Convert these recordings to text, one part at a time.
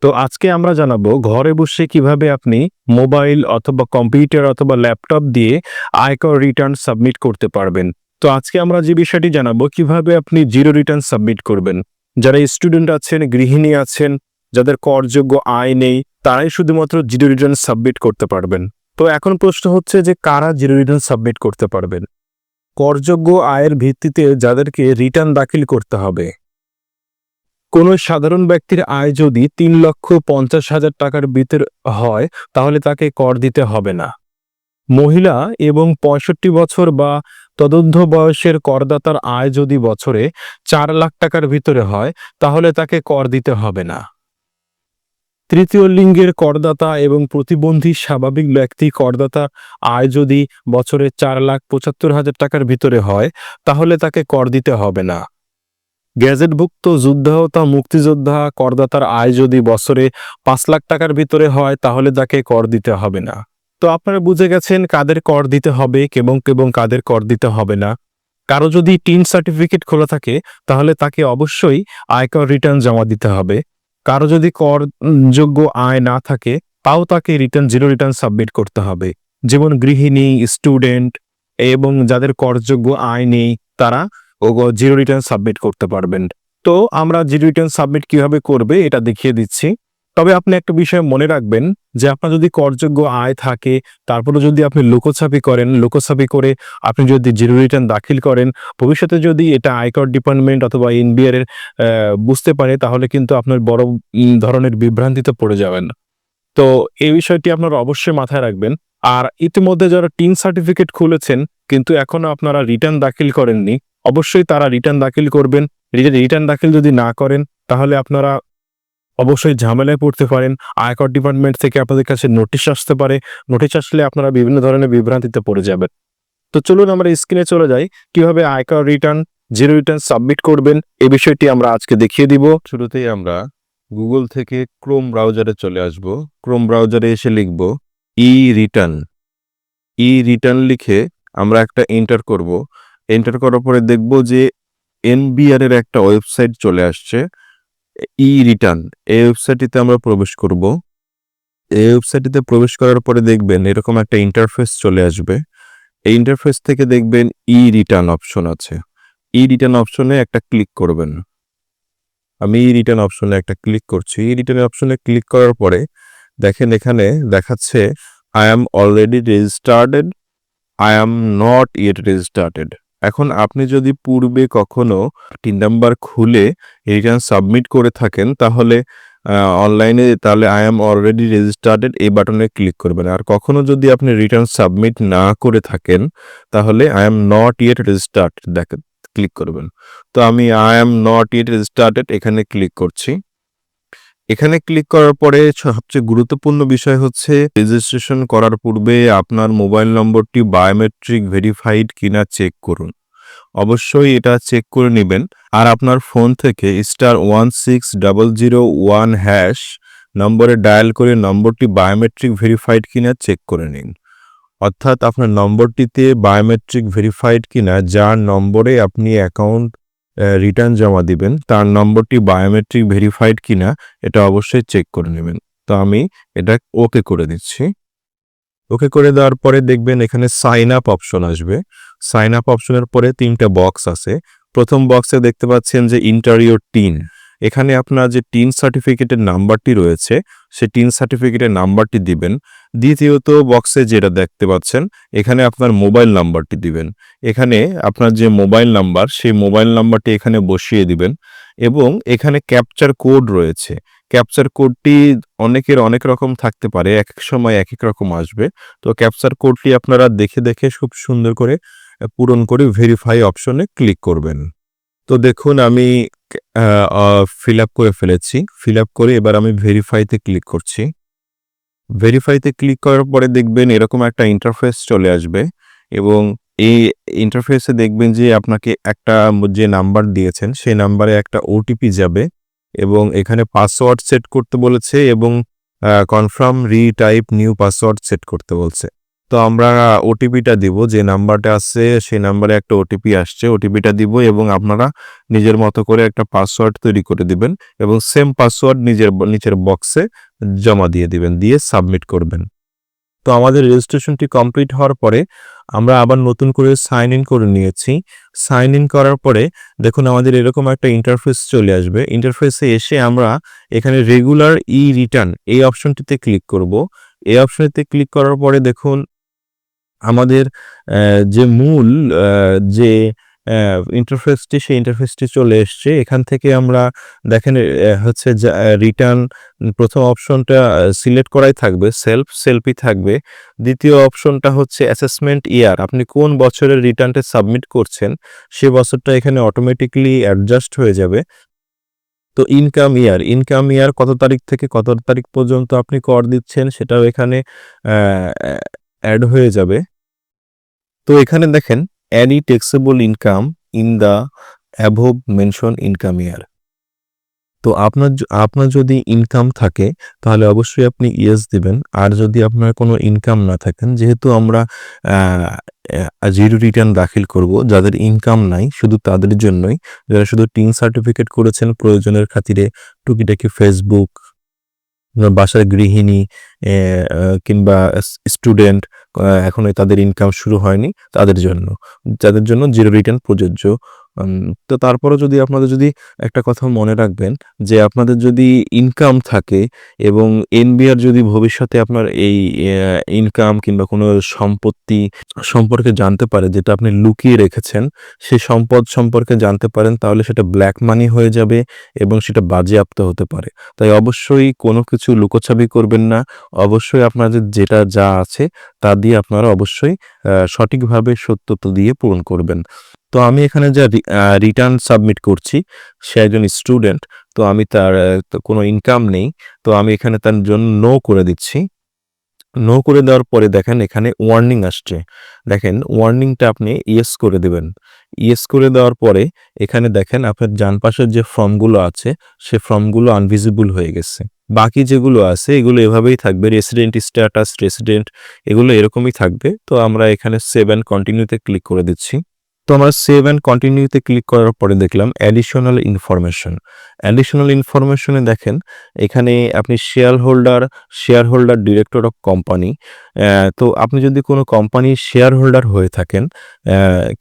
তো আজকে আমরা জানাবো ঘরে বসে কিভাবে আপনি মোবাইল অথবা কম্পিউটার অথবা ল্যাপটপ দিয়ে আয়কর রিটার্ন সাবমিট করতে পারবেন। তো আজকে আমরা যে বিষয়টি জানাবো কিভাবে আপনি জিরো রিটার্ন সাবমিট করবেন। যারা স্টুডেন্ট আছেন, গৃহিণী আছেন, যাদের করযোগ্য আয় নেই, তারাই শুধুমাত্র জিরো রিটার্ন সাবমিট করতে পারবেন। তো এখন প্রশ্ন হচ্ছে যে কারা জিরো রিটার্ন সাবমিট করতে পারবেন? করযোগ্য আয়ের ভিত্তিতে যাদেরকে রিটার্ন দাখিল করতে হবে। কোনো সাধারণ ব্যক্তির আয় যদি ৩,৫০,০০০ টাকার ভিতর হয় তাহলে তাকে কর দিতে হবে না। মহিলা এবং ৬৫ বছর বা তদূর্ধ্ব বয়সের করদাতার আয় যদি বছরে ৪ লাখ টাকার ভিতরে হয় তাহলে তাকে কর দিতে হবে না। তৃতীয় লিঙ্গের করদাতা এবং প্রতিবন্ধী স্বাভাবিক ব্যক্তি করদাতার আয় যদি বছরে ৪,৭৫,০০০ টাকার ভিতরে হয় তাহলে তাকে কর দিতে হবে না। গ্যাজেটভুক্ত যুদ্ধাহতা মুক্তিযোদ্ধা করদাতার আয় যদি বছরে ৫ লাখ টাকার ভিতরে হয় তাহলে তাকে কর দিতে হবে না। তো আপনারা বুঝে গেছেন কাদের কর দিতে হবে এবং কাদের কর দিতে হবে না। কারো যদি টিন সার্টিফিকেট খোলা থাকে তাহলে তাকে অবশ্যই আয়কর রিটার্ন জমা দিতে হবে। কারো যদি করযোগ্য আয় না থাকে তাও তাকে জিরো রিটার্ন সাবমিট করতে হবে। যেমন গৃহিণী, স্টুডেন্ট এবং যাদের করযোগ্য আয় নেই তারা জিরো রিটার্ন সাবমিট করতে পারবেন। তো আমরা জিরো রিটার্ন সাবমিট কিভাবে করবে এটা দেখিয়ে দিচ্ছি। তবে আপনি একটা বিষয় মনে রাখবেন যে আপনার যদি করযোগ্য আয় থাকে তারপরে যদি আপনি লুকোছাপি করে আপনি যদি জিরো রিটার্ন দাখিল করেন, ভবিষ্যতে যদি এটা আয়কর ডিপার্টমেন্ট অথবা এনবিআর এর বুঝতে পারে তাহলে কিন্তু আপনার বড় ধরনের বিভ্রান্তিতে পড়ে যাবেন। তো এই বিষয়টি আপনারা অবশ্যই মাথায় রাখবেন। আর ইতিমধ্যে যারা টিন সার্টিফিকেট খুলেছেন কিন্তু এখনো আপনারা রিটার্ন দাখিল করেননি, অবশ্যই তারা রিটার্ন দাখিল করবেন। রিটার্ন দাখিল যদি না করেন তাহলে আপনারা অবশ্যই ঝামেলায় পড়তে পারেন। আয়কর ডিপার্টমেন্ট থেকে আপনাদের কাছে নোটিশ আসতে পারে। নোটিশ আসলে আপনারা বিভিন্ন ধরনের বিভ্রান্তিতে পড়ে যাবেন। তো চলুন আমরা স্ক্রিনে চলে যাই। কিভাবে আয়কর রিটার্ন, জিরো রিটার্ন সাবমিট করবেন এই বিষয়টি আমরা আজকে দেখিয়ে দিব। শুরুতেই আমরা গুগল থেকে ক্রোম ব্রাউজারে চলে আসব। ক্রোম ব্রাউজারে এসে লিখব ই রিটার্ন লিখে আমরা একটা এন্টার করব। এন্টার করার পরে দেখব যে এনবিআর এর একটা ওয়েবসাইট চলে আসছে, ই রিটার্ন। এই ওয়েবসাইটটিতে আমরা প্রবেশ করব। এই ওয়েবসাইটটিতে প্রবেশ করার পরে দেখবেন এরকম একটা ইন্টারফেস চলে আসবে। এই ইন্টারফেস থেকে দেখবেন ই রিটার্ন অপশন আছে। ই রিটার্ন অপশনে একটা ক্লিক করবেন। আমি ই রিটার্ন অপশনে একটা ক্লিক করছি। ই রিটার্ন অপশনে ক্লিক করার পরে দেখেন এখানে দেখাচ্ছে I am already registered, I am not yet registered. এখন আপনি যদি পূর্বে কখনো টিন নাম্বার খুলে রিটার্ন সাবমিট করে থাকেন তাহলে অনলাইনে তাহলে আই অ্যাম অলরেডি রেজিস্টার্টেড এই বাটনে ক্লিক করবেন। আর কখনো যদি আপনি রিটার্ন সাবমিট না করে থাকেন তাহলে I am not yet registered দেখেন ক্লিক করবেন। তো আমি আই অ্যাম নট ইয়েট রেজিস্টার্টেড এখানে ক্লিক করছি। এখানে ক্লিক করার পরে সবচেয়ে গুরুত্বপূর্ণ বিষয় হচ্ছে রেজিস্ট্রেশন করার পূর্বে আপনার মোবাইল নম্বরটি বায়োমেট্রিক ভেরিফাইড কিনা চেক করুন। অবশ্যই এটা চেক করে নেবেন। আর আপনার ফোন থেকে *16001# নম্বরে ডায়াল করে নম্বরটি বায়োমেট্রিক ভেরিফাইড কিনা চেক করে নিন। অর্থাৎ আপনার নম্বরটিতে বায়োমেট্রিক ভেরিফাইড কিনা, যার নম্বরে আপনি অ্যাকাউন্ট রিটার্ন জমা দিবেন তার নম্বরটি বায়োমেট্রিক ভেরিফাইড কিনা এটা অবশ্যই চেক করে নেবেন। তো আমি এটা ওকে করে দিচ্ছি। ওকে করে দেওয়ার পরে দেখবেন এখানে সাইন আপ অপশন আসবে। সাইন আপ অপশনের পরে 3টা বক্স আছে। প্রথম বক্সে দেখতে পাচ্ছেন যে এন্টার ইওর টিন। এখানে আপনার যে টিন সার্টিফিকেটের নাম্বারটি রয়েছে সেই টিন সার্টিফিকেটের নাম্বারটি দিবেন। দ্বিতীয়ত বক্সে যেটা দেখতে পাচ্ছেন এখানে আপনার মোবাইল নাম্বারটি দিবেন। এখানে আপনার যে মোবাইল নাম্বার সেই মোবাইল নাম্বারটি এখানে বসিয়ে দিবেন এবং এখানে ক্যাপচার কোড রয়েছে। ক্যাপচার কোডটি অনেকের অনেক রকম থাকতে পারে, এক এক সময় এক এক রকম আসবে। তো ক্যাপচার কোডটি আপনারা দেখে দেখে খুব সুন্দর করে পূরণ করে ভেরিফাই অপশনে ক্লিক করবেন। তো দেখুন আমি ফিল আপ করে ফেলেছি। ফিল আপ করে এবার আমি ভেরিফাইতে ক্লিক করছি। ভেরিফাইতে ক্লিক করার পরে দেখবেন এরকম একটা ইন্টারফেস চলে আসবে এবং এই ইন্টারফেসে দেখবেন যে আপনাকে একটা যে নাম্বার দিয়েছেন সেই নাম্বারে একটা ওটিপি যাবে এবং এখানে পাসওয়ার্ড সেট করতে বলেছে এবং confirm retype new password set করতে বলছে। তো আমরা ওটিপিটা দিব, যে নাম্বারটা আছে সেই নাম্বারে একটা ওটিপি আসছে, ওটিপিটা দিব এবং আপনারা নিজের মতো করে একটা পাসওয়ার্ড তৈরি করে দিবেন এবং সেম পাসওয়ার্ড নিচের বক্সে জমা দিয়ে দিবেন, দিয়ে সাবমিট করবেন। তো আমাদের রেজিস্ট্রেশনটি কমপ্লিট হওয়ার পরে আমরা আবার নতুন করে সাইন ইন করে নিয়েছি। সাইন ইন করার পরে দেখুন আমাদের এরকম একটা ইন্টারফেস চলে আসবে। ইন্টারফেসে এসে আমরা এখানে রেগুলার ই রিটার্ন এই অপশনটিতে ক্লিক করব। এই অপশনটিতে ক্লিক করার পরে দেখুন আমাদের যে মূল যে ইন্টারফেসটি, সেই ইন্টারফেসটি চলে এসছে। এখান থেকে আমরা দেখেন হচ্ছে রিটার্ন প্রথম অপশনটা সিলেক্ট করাই থাকবে, সেলফই থাকবে। দ্বিতীয় অপশনটা হচ্ছে অ্যাসেসমেন্ট ইয়ার, আপনি কোন বছরের রিটার্নটা সাবমিট করছেন সে বছরটা এখানে অটোমেটিকলি অ্যাডজাস্ট হয়ে যাবে। তো ইনকাম ইয়ার কত তারিখ থেকে কত তারিখ পর্যন্ত আপনি কর দিচ্ছেন সেটাও এখানে অ্যাড হয়ে যাবে। তো এখানে দেখেন any taxable income in the above mentioned income year। তো আপনার যদি ইনকাম থাকে তাহলে অবশ্যই আপনি ইয়েস দিবেন। আর যদি আপনার কোনো ইনকাম না থাকেন, যেহেতু আমরা জিরো রিটার্ন দাখিল করব, যাদের ইনকাম নাই শুধু তাদের জন্যই, যারা শুধু টিন সার্টিফিকেট করেছেন প্রয়োজনের খাতিরে, টুকিটাকি ফেসবুক, বাসার গৃহিণী কিংবা স্টুডেন্ট, এখনো তাদের ইনকাম শুরু হয়নি, যাদের জন্য জিরো রিটার্ন প্রযোজ্য। তো তারপরে আপনাদের যদি একটা কথা মনে রাখবেন যে আপনাদের যদি ইনকাম থাকে এবং এনবিআর যদি ভবিষ্যতে আপনার এই ইনকাম কিংবা কোনো সম্পত্তি সম্পর্কে জানতে পারে, যেটা আপনি লুকিয়ে রেখেছেন, সেই সম্পদ সম্পর্কে জানতে পারেন, তাহলে সেটা ব্ল্যাক মানি হয়ে যাবে এবং সেটা বাজেয়াপ্ত হতে পারে। তাই অবশ্যই কোনো কিছু লুকোছাবি করবেন না। অবশ্যই আপনাদের যেটা যা আছে তা দিয়ে আপনারা অবশ্যই সঠিকভাবে সত্যতা দিয়ে পূরণ করবেন। তো আমি এখানে যা রিটার্ন সাবমিট করছি, সে একজন স্টুডেন্ট, তো আমি তার কোনো ইনকাম নেই, তো আমি এখানে তার জন্য নো করে দিচ্ছি। নো করে দেওয়ার পরে দেখেন এখানে ওয়ার্নিং আসছে, দেখেন ওয়ার্নিংটা আপনি ইয়েস করে দেবেন। ইয়েস করে দেওয়ার পরে এখানে দেখেন আপনার ডান পাশের যে ফর্মগুলো আছে সে ফর্মগুলো আনভিজিবল হয়ে গেছে। বাকি যেগুলো আছে এগুলো এভাবেই থাকবে, রেসিডেন্ট স্ট্যাটাস, রেসিডেন্ট, এগুলো এরকমই থাকবে। তো আমরা এখানে সেভ অ্যান্ড কন্টিনিউতে ক্লিক করে দিচ্ছি। তো আমরা সেভ অ্যান্ড কন্টিনিউতে ক্লিক করার পরে দেখলাম অ্যাডিশনাল ইনফরমেশনে দেখেন এখানে আপনি share holder director of company. তো আপনি যদি কোনো কোম্পানির শেয়ার হোল্ডার হয়ে থাকেন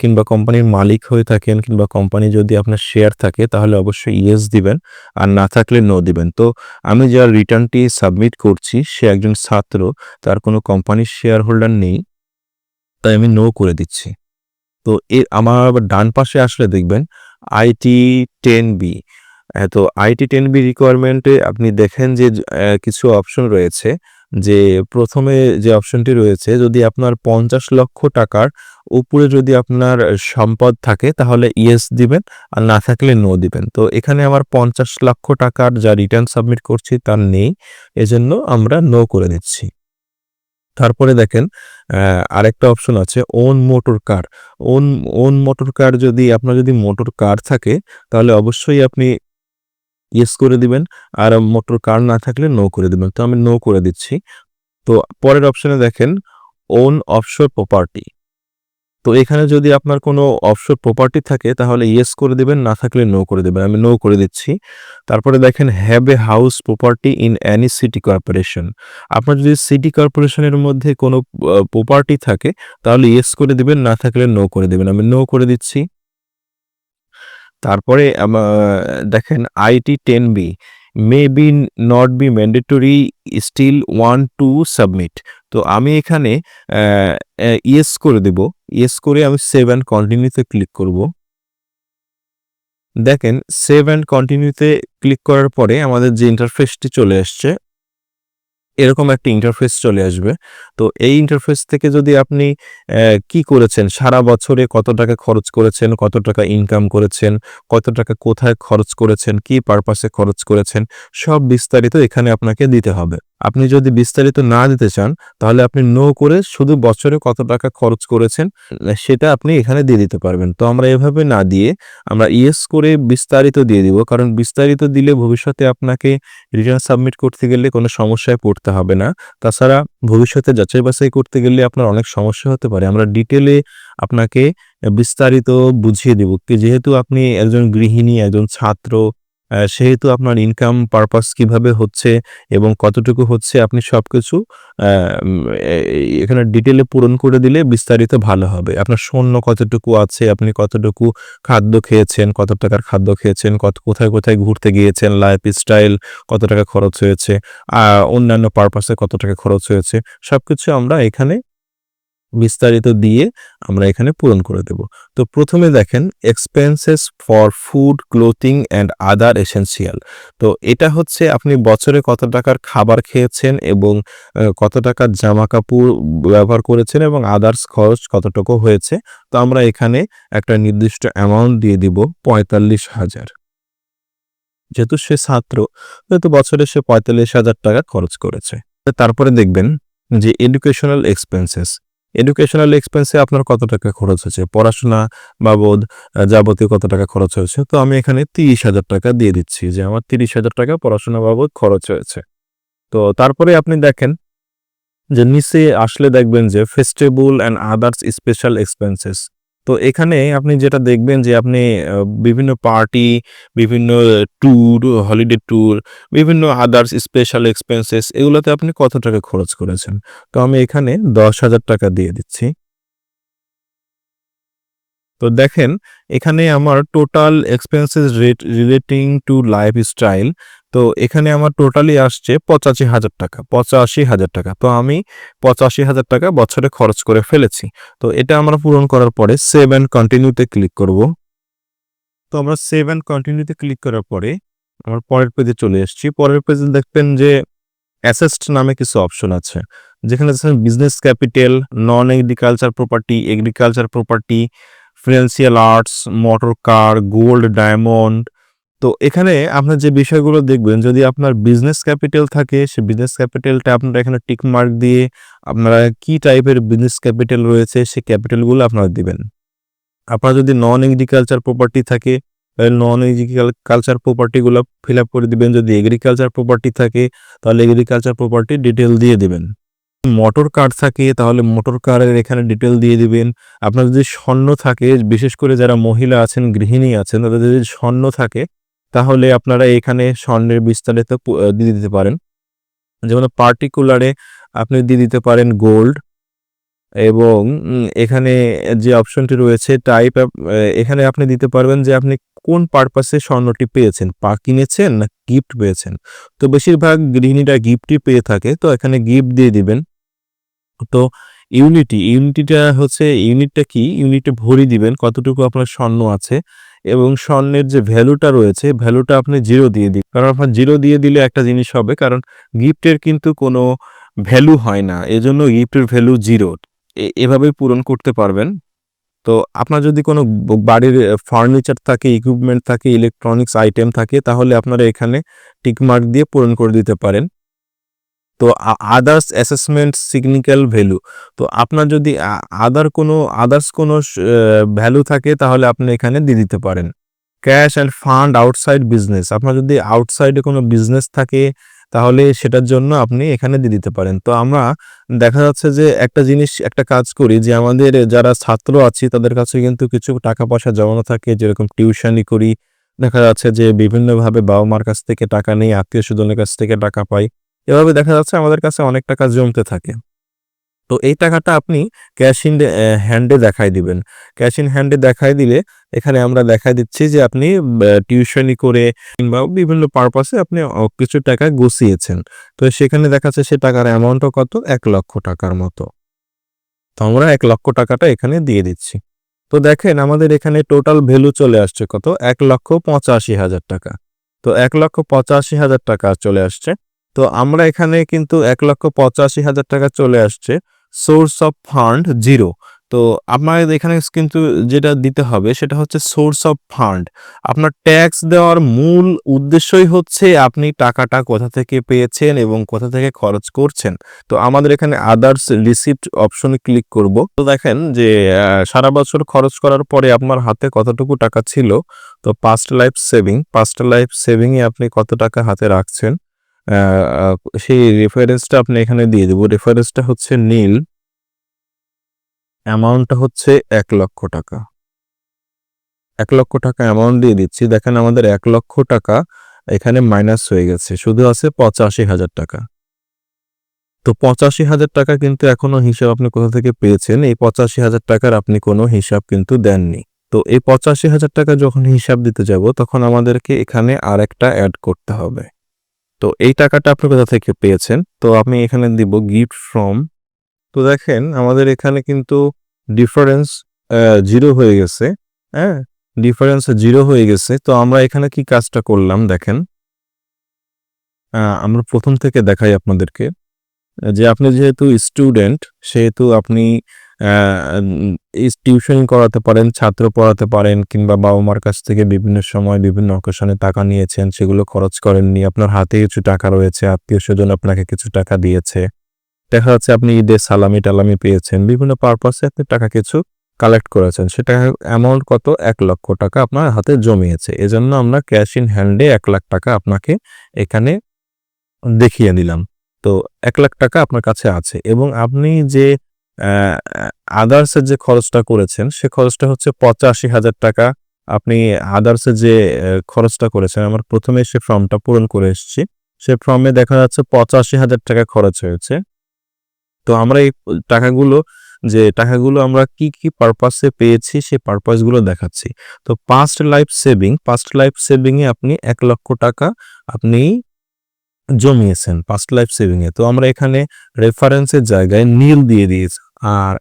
কিংবা কোম্পানির মালিক হয়ে থাকেন কিংবা কোম্পানি যদি আপনার শেয়ার থাকে তাহলে অবশ্যই ইয়েস দিবেন, আর না থাকলে নো দিবেন। তো আমি যার রিটার্নটি সাবমিট করছি সে একজন ছাত্র, তার কোনো কোম্পানির শেয়ার হোল্ডার নেই, তাই আমি নো করে দিচ্ছি। তো আমার আবার ডান পাশে আসলে দেখবেন আইটি 10B। তো আইটি 10B রিকোয়ারমেন্টে আপনি দেখেন যে কিছু অপশন রয়েছে, যে প্রথমে যে অপশনটি রয়েছে, যদি আপনার 50 লক্ষ টাকার উপরে যদি আপনার সম্পদ থাকে তাহলে ইয়েস দিবেন, আর না থাকলে নো দিবেন। তো এখানে আমার 50 লক্ষ টাকার যা রিটার্ন সাবমিট করছি তার নেই, এজন্য আমরা নো করে দিচ্ছি। তারপরে দেখেন আরেকটা অপশন আছে own motor car. Own motor car, যদি আপনার মোটর কার থাকে তাহলে অবশ্যই আপনি ইয়েস করে দিবেন, আর মোটর কার না থাকলে নো করে দিবেন। তো আমি নো করে দিচ্ছি। তো পরের অপশনে দেখেন ওন অফশোর প্রপার্টি। তো এখানে যদি আপনার কোনো অফশোর প্রপার্টি থাকে তাহলে ইয়েস করে দিবেন, না থাকলে নো করে দিবেন। আমি নো করে দিচ্ছি। তারপরে দেখেন have a house property in Annie city corporation. আপনার যদি সিটি কর্পোরেশনের মধ্যে কোনো প্রপার্টি থাকে তাহলে ইয়েস করে দিবেন, না থাকলে নো করে দিবেন। আমি নো করে দিচ্ছি। তারপরে দেখেন IT 10B may be not be mandatory still want to submit. তো আমি এখানে ইয়েস করে দেব। ইয়েস করে আমি সেভ অ্যান্ড কন্টিনিউতে ক্লিক করব। দেখেন সেভ অ্যান্ড কন্টিনিউতে ক্লিক করার পরে আমাদের যে ইন্টারফেসটি চলে আসছে, এরকম একটা ইন্টারফেস চলে আসবে। তো এই ইন্টারফেস থেকে যদি আপনি কি করেছেন, সারা বছরে কত টাকা খরচ করেছেন, কত টাকা ইনকাম করেছেন, কত টাকা কোথায় খরচ করেছেন, কি পারপাসে খরচ করেছেন, সব বিস্তারিত এখানে আপনাকে দিতে হবে। আপনি যদি বিস্তারিত না দিতে চান তাহলে আপনি নো করে শুধু বছরে কত টাকা খরচ করেছেন সেটা আপনি এখানে দিয়ে দিতে পারবেন। তো আমরা এভাবে না দিয়ে আমরা ইয়েস করে বিস্তারিত দিয়ে দিব, কারণ বিস্তারিত দিলে ভবিষ্যতে আপনাকে রিটার্ন সাবমিট করতে গেলে কোনো সমস্যায় পড়তে হবে না। তাছাড়া ভবিষ্যতে যাচাই বাছাই করতে গেলে আপনার অনেক সমস্যা হতে পারে। আমরা ডিটেলে আপনাকে বিস্তারিত বুঝিয়ে দেব। যেহেতু আপনি একজন গৃহিণী, একজন ছাত্র, সেহেতু আপনার ইনকাম পারপাস কিভাবে হচ্ছে এবং কতটুকু হচ্ছে আপনি সবকিছু আ উম এ এখানে ডিটেইলে পূরণ করে দিলে বিস্তারিত ভালো হবে। আপনার সৈন্য কতটুকু আছে, আপনি কতটুকু খাদ্য খেয়েছেন, কত টাকার খাদ্য খেয়েছেন, কোথায়, কোথায় ঘুরতে গিয়েছেন, লাইফস্টাইল কত টাকা খরচ হয়েছে, আ অন্যান্য পারপাসে কত টাকা খরচ হয়েছে, সবকিছু আমরা এখানে বিস্তারিত দিয়ে আমরা এখানে পূরণ করে দেব। তো প্রথমে দেখেন expenses for food, clothing and other essential. তো এটা হচ্ছে আপনি বছরে কত টাকার খাবার খেয়েছেন এবং কত টাকার জামাকাপড় ব্যবহার করেছেন এবং আদার্স খরচ কতটুকু হয়েছে। তো আমরা এখানে একটা নির্দিষ্ট অ্যামাউন্ট দিয়ে দিব ৪৫,০০০। যেহেতু সে ছাত্র, সেহেতু বছরে সে ৪৫,০০০ টাকা খরচ করেছে। তারপরে দেখবেন যে এডুকেশনাল এক্সপেন্সেস। এডুকেশনাল এক্সপেন্সে আপনার কত টাকা খরচ হয়েছে? পড়াশোনা বাবদ যাবতীয় কত টাকা খরচ হয়েছে? তো আমি এখানে ৩০,০০০ টাকা দিয়ে দিচ্ছি যে আমার ৩০,০০০ টাকা পড়াশোনা বাবদ খরচ হয়েছে। তো তারপরে আপনি দেখেন যে নিচে আসলে দেখবেন যে festival and others special expenses. তো এখানে আপনি যেটা দেখবেন যে আপনি বিভিন্ন পার্টি, বিভিন্ন ট্যুর, হলিডে ট্যুর, বিভিন্ন আদার্স স্পেশাল এক্সপেন্সেস এগুলোতে আপনি কত টাকা খরচ করেছেন। তো আমি এখানে ১০,০০০ টাকা দিয়ে দিচ্ছি। তো দেখেন এখানে আমার total expenses relating to lifestyle, তো এখানে আমার টোটালি আসছে ৮৫,০০০ টাকা, ৮৫,০০০ টাকা। তো আমি ৮৫,০০০ টাকা বছরে খরচ করে ফেলেছি। তো এটা আমরা পূরণ করার পরে সেভ অ্যান্ড কন্টিনিউতে ক্লিক করব। তো আমরা সেভ অ্যান্ড কন্টিনিউতে ক্লিক করার পরে আমার পরের পেজে চলে এসেছি। পরের পেজে দেখবেন যে অ্যাসেস্ট নামে কিছু অপশন আছে। যেখানে আছে বিজনেস ক্যাপিটাল, নন agriculture property, agriculture property, financial arts, motor car, gold, diamond. তো এখানে আপনার যে বিষয়গুলো দেখবেন, যদি আপনার বিজনেস ক্যাপিটাল থাকে সে বিজনেস ক্যাপিটালটা আপনারা এখানে টিক মার্ক দিয়ে আপনারা কি টাইপের বিজনেস ক্যাপিটাল রয়েছে সেই ক্যাপিটালগুলো আপনারা দিবেন। আপনার যদি নন এগ্রিকালচার প্রপার্টি থাকে তাহলে নন এগ্রিকালচার প্রপার্টিগুলো ফিল আপ করে দিবেন। যদি এগ্রিকালচার প্রপার্টি থাকে তাহলে এগ্রিকালচার প্রপার্টির ডিটেল দিয়ে দিবেন। মোটর কার থাকে তাহলে মোটর কারের এখানে ডিটেল দিয়ে দিবেন। আপনার যদি স্বর্ণ থাকে, বিশেষ করে যারা মহিলা আছেন, গৃহিণী আছেন, তাদের যদি স্বর্ণ থাকে তাহলে আপনারা এখানে স্বর্ণের বিস্তারিত দিয়ে দিতে পারেন। যেমন পার্টিকুলারে আপনি দিয়ে দিতে পারেন গোল্ড এবং এখানে যে অপশনটি রয়েছে টাইপ এখানে আপনি দিতে পারবেন যে আপনি কোন পারপাসে স্বর্ণটি পেয়েছেন, কিনেছেন না গিফট পেয়েছেন। তো বেশিরভাগ গৃহিণীরা গিফটই পেয়ে থাকে, তো এখানে গিফট দিয়ে দিবেন। তো ইউনিটটা হচ্ছে ইউনিটটা কি? ইউনিটে ভরি দিবেন কতটুকু আপনার স্বর্ণ আছে এবং স্বর্ণের যে ভ্যালুটা রয়েছে ভ্যালুটা আপনি 0 দিয়ে দিন। কারণ আপনার 0 দিয়ে দিলে একটা জিনিস হবে, কারণ গিফটের কিন্তু কোনো ভ্যালু হয় না। এজন্য গিফটের ভ্যালু 0 এভাবেই পূরণ করতে পারবেন। তো আপনার যদি কোনো বাড়ির ফার্নিচার থাকে, ইকুইপমেন্ট থাকে, ইলেকট্রনিক্স আইটেম থাকে তাহলে আপনারা এখানে টিক মার্ক দিয়ে পূরণ করে দিতে পারেন। তো আদার্স অ্যাসেসমেন্ট সিগনিফিক্যান্ট ভ্যালু, তো আপনার যদি আদার্স কোনো ভ্যালু থাকে তাহলে আপনি এখানে দিয়ে দিতে পারেন। Cash and fund outside business, আপনার যদি আউটসাইডে কোনো বিজনেস থাকে তাহলে সেটার জন্য আপনি এখানে দিয়ে দিতে পারেন। তো আমরা দেখা যাচ্ছে যে একটা কাজ করি যে আমাদের যারা ছাত্র আছি তাদের কাছে কিন্তু কিছু টাকা পয়সা জমানো থাকে, যেরকম টিউশনি করি, দেখা যাচ্ছে যে বিভিন্নভাবে বাবা মার কাছ থেকে টাকা নেই, আত্মীয় স্বজনের কাছ থেকে টাকা পাই, এভাবে দেখা যাচ্ছে আমাদের কাছে অনেক টাকা জমতে থাকে। তো এই টাকাটা আপনি ক্যাশ ইন হ্যান্ডে দেখায় দিবেন। ক্যাশ ইন হ্যান্ডে দেখায় দিলে এখানে আমরা দেখায় দিচ্ছি যে আপনি টিউশনি করে কিংবা বিভিন্ন পারপাসে আপনি কিছু টাকা গুছিয়েছেন। তো সেখানে দেখা যাচ্ছে সে টাকার অ্যামাউন্টও কত? ১,০০,০০০ টাকার মতো। তো আমরা ১,০০,০০০ টাকাটা এখানে দিয়ে দিচ্ছি। তো দেখেন আমাদের এখানে টোটাল ভ্যালু চলে আসছে কত? ১,৮৫,০০০ টাকা। তো ১,৮৫,০০০ টাকা চলে আসছে। তো আমরা এখানে কিন্তু ১,৮৫,০০০ টাকা চলে আসছে। Source of fund 0। তো আপনার এখানে কিন্তু যেটা দিতে হবে সেটা হচ্ছে সোর্স অফ ফান্ড। আপনার ট্যাক্স দেওয়ার মূল উদ্দেশ্যই হচ্ছে আপনি টাকাটা কোথা থেকে পেয়েছেন এবং কোথা থেকে খরচ করছেন। তো আমাদের এখানে আদার্স রিসিপ্ট অপশনে ক্লিক করব। তো দেখেন যে সারা বছর খরচ করার পরে আপনার হাতে কতটুকু টাকা ছিল। তো পাস্ট লাইফ সেভিং এ আপনি কত টাকা হাতে রাখছেন আ আ সেই রেফারেন্সটা আপনি এখানে দিয়ে দেব। রেফারেন্সটা হচ্ছে নীল, অ্যামাউন্টটা হচ্ছে ৳১,০০,০০০। ৳১,০০,০০০ অ্যামাউন্ট দিয়ে দিচ্ছি। দেখেন আমাদের ৳১,০০,০০০ এখানে মাইনাস হয়ে গেছে। শুধু আছে ৳৮৫,০০০। তো ৳৮৫,০০০ কিন্তু এখনো হিসাব আপনি কোথা থেকে পেয়েছেন? এই ৳৮৫,০০০ আপনি কোনো হিসাব কিন্তু দেননি। তো এই ৳৮৫,০০০ যখন হিসাব দিতে যাব তখন আমাদেরকে এখানে আরেকটা এড করতে হবে। তো এই টাকাটা আপনি কোথা থেকে পেয়েছেন? তো আমি এখানে দিব গিফট ফ্রম। তো দেখেন আমাদের এখানে কিন্তু ডিফারেন্স 0 হয়ে গেছে। হ্যাঁ? ডিফারেন্স 0 হয়ে গেছে। তো আমরা এখানে কি কাজটা করলাম দেখেন। আমরা ১ম থেকে দেখাই আপনাদেরকে। যে আপনি যেহেতু স্টুডেন্ট সেহেতু আপনি আ উম টিউশন করাতে পারেন, ছাত্র পড়াতে পারেন কিংবা বাবা-মার কাছ থেকে বিভিন্ন সময় বিভিন্ন অকেশনে টাকা নিয়েছেন, সেগুলো খরচ করেননি। আপনার হাতে কিছু টাকা রয়েছে, আত্মীয়স্বজন আপনাকে কিছু টাকা দিয়েছে। দেখা যাচ্ছে আপনি ঈদে সালামি-টালামি পেয়েছেন। বিভিন্ন পারপাসে আপনি টাকা কিছু কালেক্ট করেছেন। সেটা অ্যামাউন্ট কত? ৳১,০০,০০০ আপনার হাতে জমিয়েছে। এজন্য আমরা ক্যাশ ইন হ্যান্ডে ৳১,০০,০০০ আপনাকে এখানে দেখিয়ে দিলাম। তো ৳১,০০,০০০ আপনার কাছে আছে এবং আপনি যে অ্যা অ্যা আদার্স এর যে খরচটা করেছেন, সে খরচটা হচ্ছে ৳৮৫,০০০। আপনি আদার্স এর যে খরচটা করেছেন, আমরা ১ম এ সে ফর্মটা পূরণ করে এসেছি। সে ফর্মে দেখা যাচ্ছে ৳৮৫,০০০ খরচ হয়েছে। তো আমরা এই টাকাগুলো আমরা কি পারপাসে পেয়েছি সে পারপাস গুলো দেখাচ্ছি। তো পাস্ট লাইফ সেভিং এ আপনি ৳১,০০,০০০ আপনি জমিয়েছেন পাস্ট লাইফ সেভিং এ। তো আমরা এখানে রেফারেন্স এর জায়গায় নীল দিয়ে দিয়েছি। আর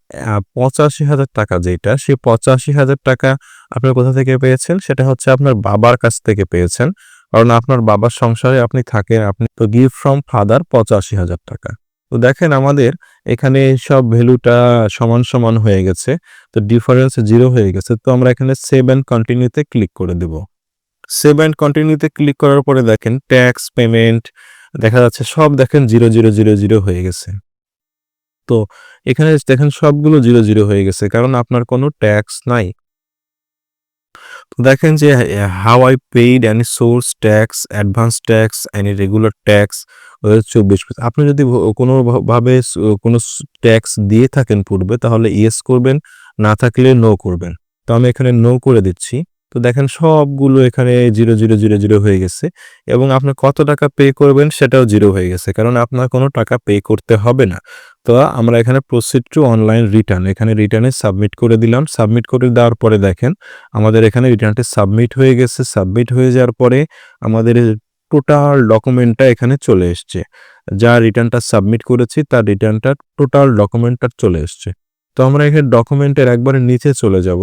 ৳৮৫,০০০ যেটা সেই ৳৮৫,০০০ আপনি কোথা থেকে পেয়েছেন? সেটা হচ্ছে আপনার বাবার কাছ থেকে পেয়েছেন। কারণ আপনার বাবার সংসারে আপনি থাকেন। আপনি তো গিফট ফ্রম ফাদার ৳৮৫,০০০। তো দেখেন আমাদের এখানে সব ভ্যালুটা সমান হয়ে গেছে। তো ডিফারেন্স 0 হয়ে গেছে। তো আমরা এখানে সেভ অ্যান্ড কন্টিনিউ তে ক্লিক করে দেব। সেভ অ্যান্ড কন্টিনিউ তে ক্লিক করার পরে দেখেন ট্যাক্স পেমেন্ট দেখা যাচ্ছে সব দেখেন ০,০০,০০০ হয়ে গেছে। তো এখানে দেখেন সবগুলো ০,০০ হয়ে গেছে। কারণ আপনার কোনো ট্যাক্স নাই। তো দেখেন যে how I paid any source tax, advance tax, any regular tax ২৪ আপনি যদি কোনো ভাবে কোনো ট্যাক্স দিয়ে থাকেন পূর্বে তাহলে ইয়েস করবেন, না থাকলে নো করবেন। তো আমি এখানে নো করে দিচ্ছি। তো দেখেন সবগুলো এখানে ০,০০,০০০ হয়ে গেছে এবং আপনি কত টাকা পে করবেন সেটাও 0 হয়ে গেছে। কারণ আপনার কোনো টাকা পে করতে হবে না। তো আমরা এখানে প্রসিড টু অনলাইন রিটার্ন এখানে রিটার্নে সাবমিট করে দিলাম। সাবমিট করে দেওয়ার পরে দেখেন আমাদের এখানে রিটার্নটি সাবমিট হয়ে গেছে। সাবমিট হয়ে যাওয়ার পরে আমাদের টোটাল ডকুমেন্টটা এখানে চলে এসছে। যা রিটার্নটা সাবমিট করেছি তার রিটার্নটা টোটাল ডকুমেন্টটা চলে এসছে। তো আমরা এখানে ডকুমেন্টের একবারে নিচে চলে যাব।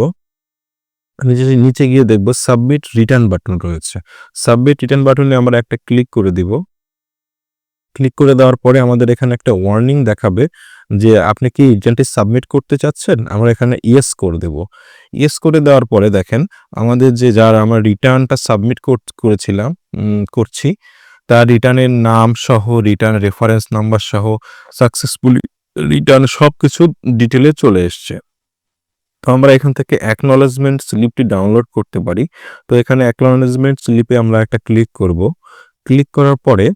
নিচে গিয়ে দেখব সাবমিট রিটার্ন বাটন রয়েছে। সাবমিট রিটার্ন বাটনে আমরা একটা ক্লিক করে দিব। ক্লিক করে দেওয়ার পরে আমাদের এখানে একটা ওয়ার্নিং দেখাবে যে আপনি কি রিটার্নটি সাবমিট করতে চাচ্ছেন? আমরা এখানে ইয়েস করে দেব। ইয়েস করে দেওয়ার পরে দেখেন আমাদের যার আমরা রিটার্নটা সাবমিট করেছিলাম করছি তার রিটার্নের নাম সহ রিটার্ন রেফারেন্স নাম্বার সহ সাকসেসফুলি রিটার্ন সবকিছু ডিটেইলে চলে এসছে। তো আমরা এখান থেকে অ্যাকনলেজমেন্ট স্লিপটি ডাউনলোড করতে পারি। তো এখানে অ্যাকনলেজমেন্ট স্লিপে আমরা একটা ক্লিক করব। ক্লিক করার পরে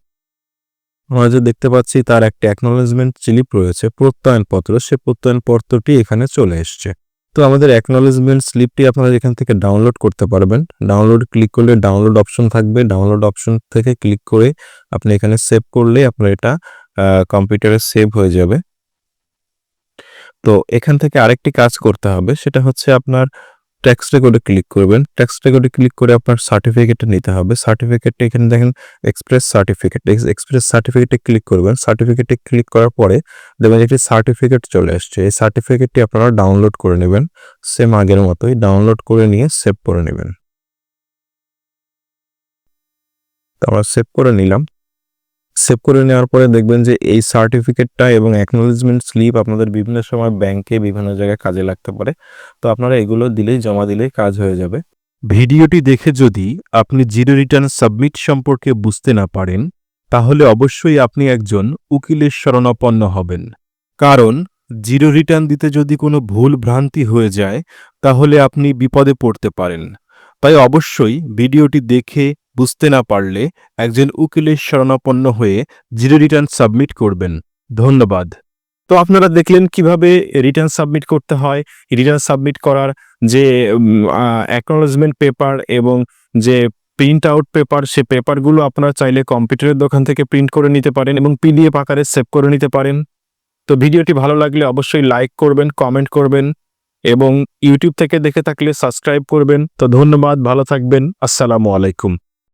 আমরা যে দেখতে পাচ্ছি তার একটা অ্যাকনলেজমেন্ট স্লিপ রয়েছে প্রত্যয়নপত্র। সে প্রত্যয়নপত্রটি এখানে চলে এসছে। তো আমাদের অ্যাকনলেজমেন্ট স্লিপটি আপনারা এখান থেকে ডাউনলোড করতে পারবেন। ডাউনলোড ক্লিক করলে ডাউনলোড অপশন থাকবে। ডাউনলোড অপশন থেকে ক্লিক করে আপনি এখানে সেভ করলে আপনার এটা কম্পিউটারে সেভ হয়ে যাবে। তো এখান থেকে আরেকটি কাজ করতে হবে সেটা হচ্ছে আপনার টেক্সট রেকর্ডে ক্লিক করবেন। টেক্সট রেকর্ডে ক্লিক করে আপনার সার্টিফিকেটটা নিতে হবে। সার্টিফিকেটটা এখানে দেখেন এক্সপ্রেস সার্টিফিকেটে ক্লিক করবেন। সার্টিফিকেটে ক্লিক করার পরে দেখবেন একটি সার্টিফিকেট চলে আসছে। এই সার্টিফিকেটটি আপনারা ডাউনলোড করে নেবেন। সেম আগের মতোই ডাউনলোড করে নিয়ে সেভ করে নেবেন। তো আমরা সেভ করে নিলাম। সেভ করে নেওয়ার পরে দেখবেন যে এই সার্টিফিকেটটা এবং অ্যাকনোলেজমেন্ট স্লিপ আপনাদের বিভিন্ন সময় ব্যাংকে বিভিন্ন জায়গায় কাজে লাগতে পারে। তো আপনারা এগুলো দিলেই, জমা দিলেই কাজ হয়ে যাবে। ভিডিওটি দেখে যদি আপনি জিরো রিটার্ন সাবমিট সম্পর্কে বুঝতে না পারেন, তাহলে অবশ্যই আপনি একজন উকিলের শরণাপন্ন হবেন। কারণ জিরো রিটার্ন দিতে যদি কোনো ভুল ভ্রান্তি হয়ে যায়, তাহলে আপনি বিপদে পড়তে পারেন। তাই অবশ্যই ভিডিওটি দেখে বুঝতে না পারলে একজন উকিলের শরণাপন্ন হয়ে জিরো রিটার্ন সাবমিট করবেন। ধন্যবাদ। তো আপনারা দেখলেন কিভাবে রিটার্ন সাবমিট করতে হয়। রিটার্ন সাবমিট করার যে অ্যাকনোলেজমেন্ট পেপার এবং যে প্রিন্ট আউট পেপার, সে পেপারগুলো আপনারা চাইলে কম্পিউটারের দোকান থেকে প্রিন্ট করে নিতে পারেন এবং পিডিএফ আকারে সেভ করে নিতে পারেন। তো ভিডিওটি ভালো লাগলে অবশ্যই লাইক করবেন, কমেন্ট করবেন এবং ইউটিউব থেকে দেখে থাকলে সাবস্ক্রাইব করবেন। তো ধন্যবাদ, ভালো থাকবেন। আসসালামু আলাইকুম।